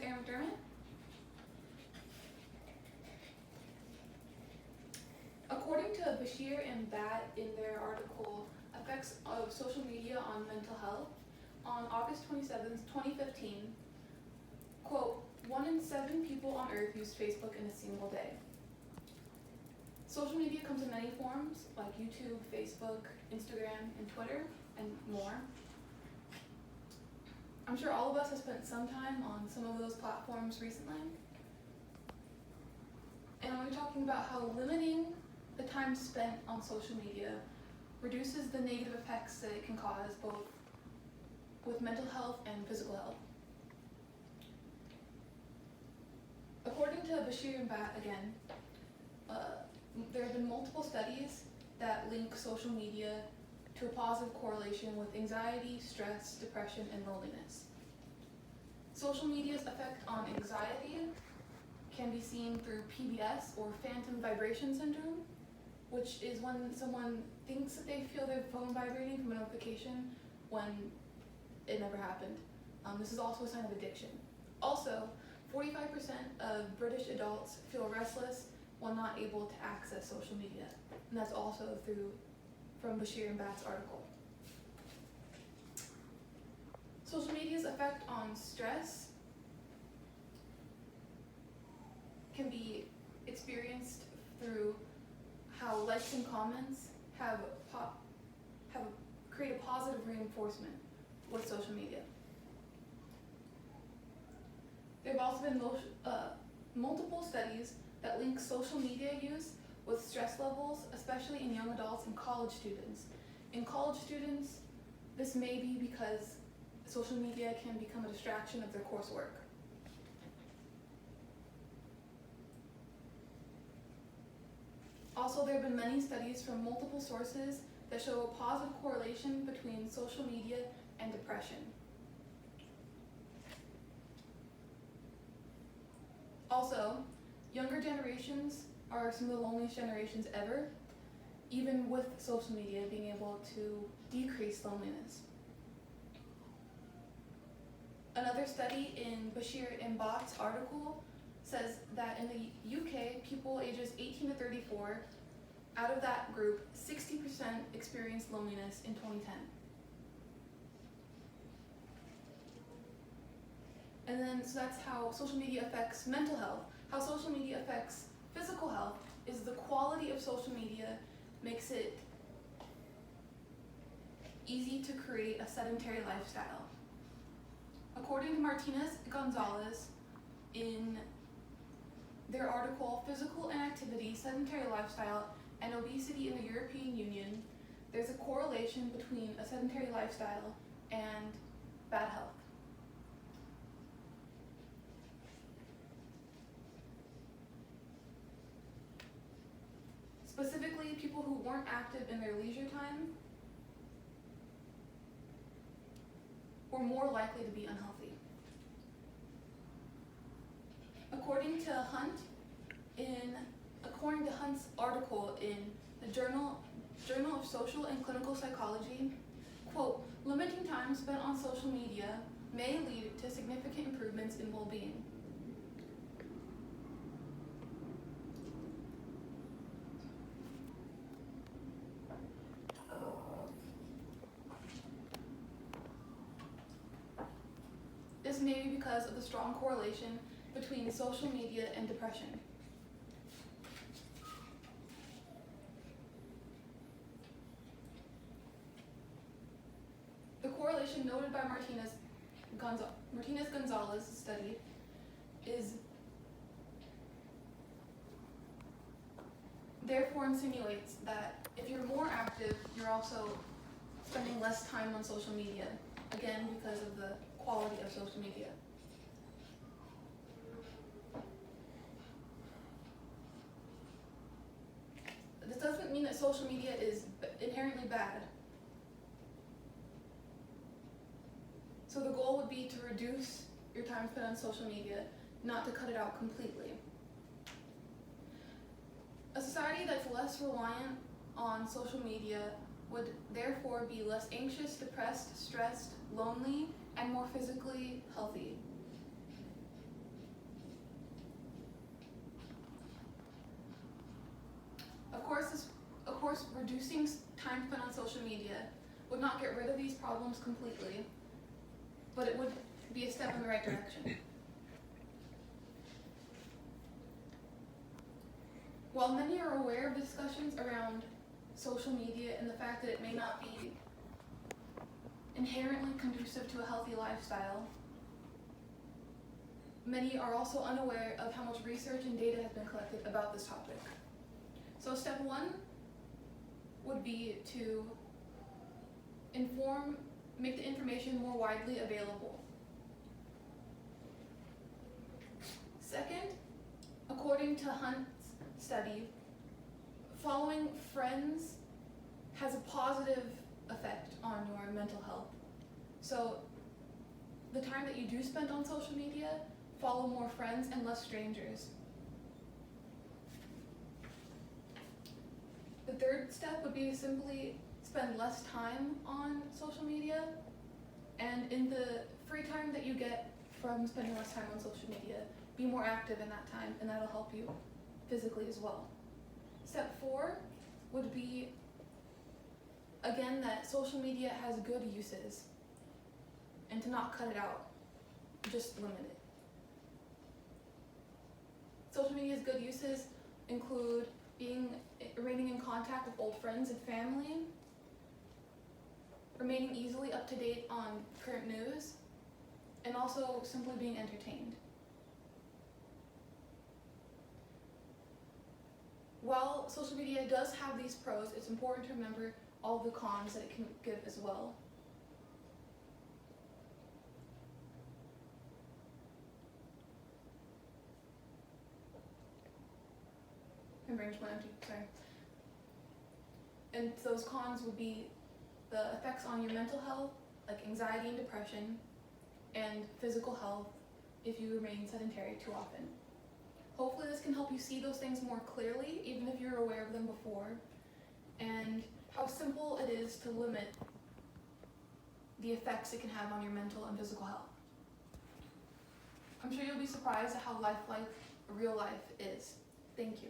Erin McDermott. According to Bashir and Bat in their article, Effects of Social Media on Mental Health, on August 27, 2015, quote, 1 in 7 people on Earth use Facebook in a single day. Social media comes in many forms, like YouTube, Facebook, Instagram, and Twitter, and more. I'm sure all of us have spent some time on some of those platforms recently. And we're talking about how limiting the time spent on social media reduces the negative effects that it can cause both with mental health and physical health. According to Bashir and Bat again, there have been multiple studies that link social media to a positive correlation with anxiety, stress, depression, and loneliness. Social media's effect on anxiety can be seen through PVS, or phantom vibration syndrome, which is when someone thinks that they feel their phone vibrating from a notification when it never happened. This is also a sign of addiction. Also, 45% of British adults feel restless when not able to access social media, and that's also from Bashir and Bat's article. Social media's effect on stress can be experienced through how likes and comments create a positive reinforcement with social media. There have also been multiple studies that link social media use with stress levels, especially in young adults and college students. In college students, this may be because social media can become a distraction of their coursework. Also, there have been many studies from multiple sources that show a positive correlation between social media and depression. Also, younger generations are some of the loneliest generations ever, even with social media being able to decrease loneliness. Another study in Bashir and Bat's article says that in the UK, people ages 18 to 34, out of that group, 60% experienced loneliness in 2010. And then, so that's how social media affects mental health. How social media affects physical health is the quality of social media makes it easy to create a sedentary lifestyle. According to Martinez-Gonzalez, in their article, Physical Inactivity, Sedentary Lifestyle, and Obesity in the European Union, there's a correlation between a sedentary lifestyle and bad health. Specifically, people who weren't active in their leisure time were more likely to be unhealthy. According to Hunt's article in the Journal of Social and Clinical Psychology, quote, limiting time spent on social media may lead to significant improvements in well-being. This may be because of the strong correlation between social media and depression. The correlation noted by Martinez-Gonzalez study is therefore insinuates that if you're more active, you're also spending less time on social media, again because of the quality of social media. This doesn't mean that social media is inherently bad. So the goal would be to reduce your time spent on social media, not to cut it out completely. A society that's less reliant on social media would therefore be less anxious, depressed, stressed, lonely, and more physically healthy. reducing time spent on social media would not get rid of these problems completely, but it would be a step in the right direction. While many are aware of the discussions around social media and the fact that it may not be inherently conducive to a healthy lifestyle, many are also unaware of how much research and data has been collected about this topic. So step one would be to make the information more widely available. Second, according to Hunt's study, following friends has a positive effect on your mental health. So the time that you do spend on social media, follow more friends and less strangers. The third step would be to simply spend less time on social media, and in the free time that you get from spending less time on social media, be more active in that time, and that'll help you physically as well. Step 4 would be, again, that social media has good uses, and to not cut it out, just limit it. Social media's good uses include remaining in contact with old friends and family, remaining easily up to date on current news, and also simply being entertained. While social media does have these pros, it's important to remember all the cons that it can give as well. My brain's went empty, sorry. And those cons would be the effects on your mental health, like anxiety and depression, and physical health if you remain sedentary too often. Hopefully this can help you see those things more clearly, even if you're aware of them before, and how simple it is to limit the effects it can have on your mental and physical health. I'm sure you'll be surprised at how lifelike real life is. Thank you.